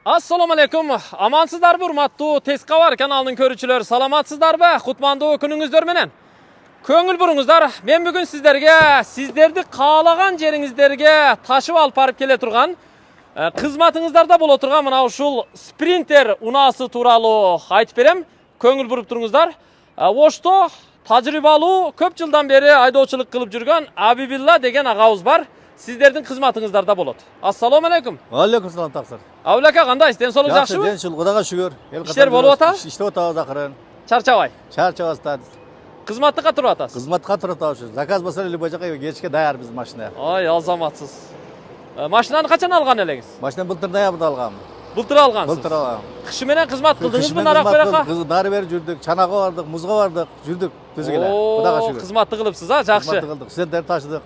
Assalamu alaikum. Amansızlar burmattu. Teskavar kanalının körüçüler. Salamatsızlar be. Kutmandu gününüzler menen. Köngül burunuzlar. Men bugün sizlerdi kalagan jerinizlerge taşıp alıp barıp kele turgan kızmatыңыздарда боло турган мына ушул спринтер унаасы тууралуу айтып берем. Көңүл буруп туруңуздар. Ошто тажрыйбалуу көп жылдан бери айдоочулук кылып жүргөн Абибилла деген агабыз бар. Сиздердин кызматыңыздарда болот. Ассаламу алейкум. Алейкум салам таксыр. Абылака кандайсыз? Ден соолук жакшыбы? Денчил, Кудайга шүгүр. Иштер болуп атабы? Иштеп атабыз акырын. Чарчабай. Чарчабастан. Кызматтыкка туруп атасыз? Кызматка туруп атабыз. Заказ болсо любой жака кечке даяр биз машина. Ой, азаматсыз. Машинаны качан алган элеңиз? Машина былтыр ноябрда алгам. Былтыр алгансыз. Былтыр алгам. Кышы менен кызмат кылдыңызбы нарак-баракка? Нары бери жүрдүк, чанага бардык, музга бардык, жүрдүк түзү келе. Кудайга шүгүр. Кызматты кылыпсыз, а? Жакшы. Кызматты кылдык. Студенттерди ташыдык.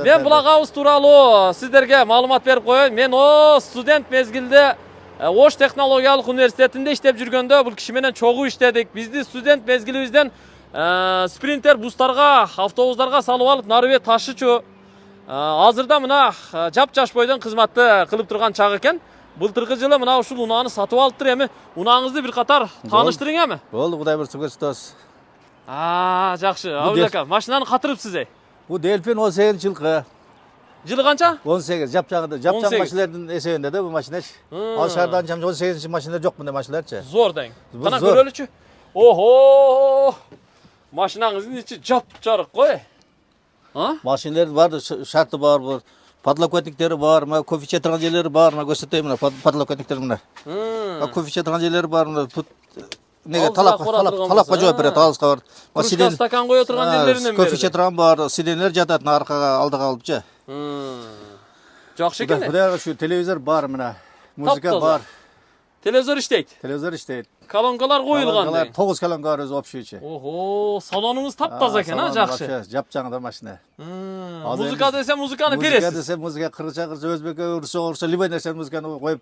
Мен бул агабыз тууралуу сиздерге маалымат берип коеюн. Мен студент мезгилде Ош технологиялык университетинде иштеп жүргөндө бул киши менен чогуу иштедик. Бизди студент мезгилибизден спринтер бустарга, автобустарга салып алып нары бери ташычу. Азырда мына жап-жаш бойдон кызматты кылып турган чак экен. Былтыркы жылы мына ушул унааны сатып алыптыр. Эми унаңызды бир катар тааныштырың эми. Болду, Кудай буйрса көрсөтөбүз. Жакшы. Абылака, машинаны катырыпсыз эй. Бу Дельфин 18 жылкы. Жылы канча? 18 жапчаңды. Жапчаң машиналардын эсебинде да бу машинеч. Ал шаардан 18 машина жок мындай машиналарчы. Зор дең. Кана көрөлүчү. Охо! Машинаңыздын ичи жап-жарык кой. Машиналар бар, шарты бар, подлокотниктери бар, кофе иче турган жерлери бар, көрсөтөйм мына подлокотниктер мына. Кофе иче турган жерлери бар, мына неге талапка жооп берет, алыска бар. Кружка стакан кое турган жерлеринен бери. Кофе иче турган бар, сиденелер жатат аркага алдыга алыпчы. Жакшы экен. Кудайга шу телевизор бар мына. Музыка бар. Телевизор иштейт. Телевизор иштейт. Колонкалар коюлган. 9 колонка бар өзү общийчи. Охо, салонуңуз таптаза экен, жакшы. Жапжаңда машина. Музыка десе музыканы бересиз. Музыка десе музыка кыргызча, өзбекче, урусча, любой нерсе музыканы коюп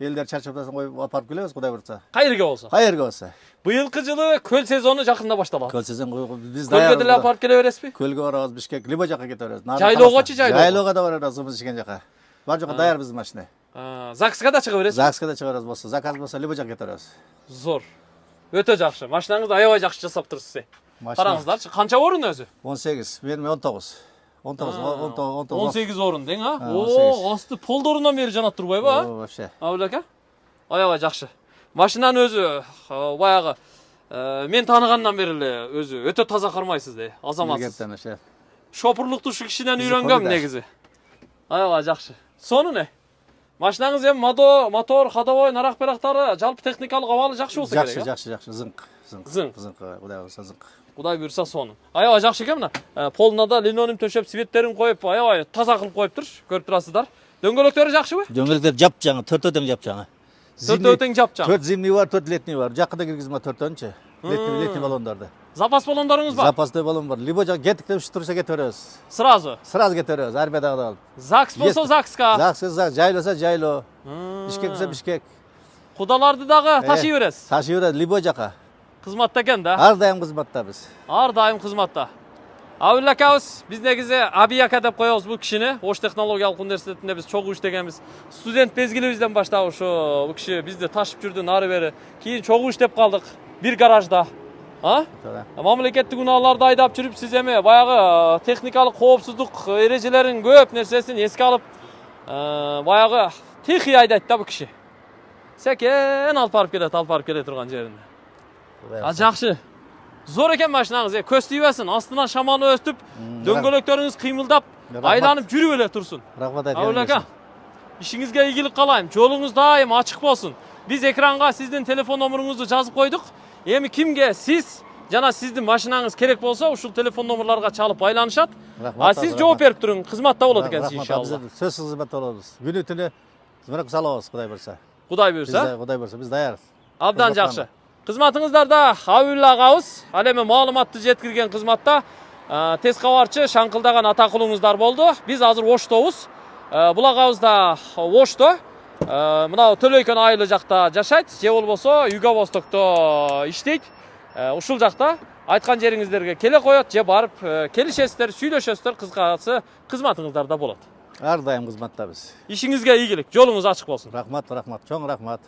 элдер чарчаптасын коюп апарып келебиз, Кудай буйрса. Кайерге болсо. Кайерге болсо. Быйылкы жылы көл сезону жакында башталат. Көл сезону биз көлгө деле апарып келе бересизби? Көлгө барабыз, Бишкек, любой жака кете беребиз. Жайлоогочу жайлоого. Жайлоого да барабыз, сумуз ишкен жака. Бар жака даяр биздин машина. ЗАГСка да чыга бересиз? ЗАГСка да чыга беребиз болсо, заказ болсо любой жака кете беребиз. Зор. Өтө жакшы. Машинаңызды аябай жакшы жасап турсуз. Караңыздарчы, канча орун өзү? 18, мен 19. 18 орун дең, асты полдорунан бери жанат турбайбы, Вообще. Абылака? Аябай жакшы. Машинаны өзү баягы мен тааныгандан бери эле өзү өтө таза кармайсыз де, азаматсыз. Шопурлукту ушу кишиден үйрөнгөм негизи. Аябай жакшы. Сону не? Машинаңыз эми мотор, ходовой, нарак-барактары, жалпы техникалык абалы жакшы болсо керек. Жакшы. Зыңк. Кудай буйрса зыңк. Кудай буйрса сону. Аябай жакшы экен мына. Полуна да линолеум төшөп, светтерин коюп, аябай таза кылып коюптур. Көрүп турасыздар. Дөңгөлөктөрү жакшыбы? Дөңгөлөктөр жапжаңы, 4 тең жапжаңы. 4 тең жапжаң. 4 зимний бар, 4 летний бар. Жакында киргизме 4-төнчү. Летний баллондарды. Запас баллондорыңуз бар? Запасты баллон бар. Либо жак кетик деп турса кете беребиз. Сразу кете беребиз, армиядагы алып. ЗАГС болсо ЗАГСка. ЗАГС, жайлоса жайлоо. Бишкек болсо Бишкек. Кудаларды дагы ташый бересиз. Ташый беребиз, либо жака. Кызматта экен да. Ар дайым кызматта биз. Ар дайым кызматта. Абылакабыз, биз негизи Абияка деп коебуз бул кишини. Ош технологиялык университетинде биз чогуу иштегенбиз. Студент мезгилибизден баштап ушу бул киши бизди ташып жүрдү нары бери. Кийин чогуу иштеп калдык бир гаражда. Мамлекеттик унааларды айдап жүрүп, сиз эми баягы техникалык коопсуздук эрежелерин көп нерсесин эске алып, баягы тихий айдайт да бул киши. Секен алып барып келе турган жерине. Жакшы. Зор экен машинаңыз, көз тийбесин, астынан шамал өстүп, дөңгөлөктөрүңүз кыймылдап, айланып жүрүп эле турсун. Рахмат айтам. Абылака, ишиңизге ийгилик каалайм. Жолуңуз дайым ачык болсун. Биз экранга сиздин телефон номуруңузду жазып койдук. Эми кимге сиз жана сиздин машинаңыз керек болсо, ушул телефон номурларга чалып айланышат. Сиз жооп берип туруң, кызматта болот экенсиз иншалла. Сөзсүз кызматта болобуз. Күнү-түнү кызмат салабыз, Кудай буйрса. Кудай буйрса? Кудай буйрса, биз даярбыз. Абдан жакшы. Кызматыңыздарда Абилла агабыз, ал эми маалыматты жеткирген кызматта тез кабарчы, шаңкылдаган атакулуңуздар болду. Биз азыр Оштобуз. Бул агабыз да Ошто. Мына Төлөйкөн айылы жакта жашайт, же болбосо Юго-Востокто иштейт. Ушул жакта айткан жериңиздерге келе коет, же барып келишесиздер, сүйлөшөсүздөр, кыскасы кызматыңыздарда болот. Ар дайым кызматта биз. İşinizge iyilik, yolunuz açık olsun. Рахмат, рахмат, чоң рахмат.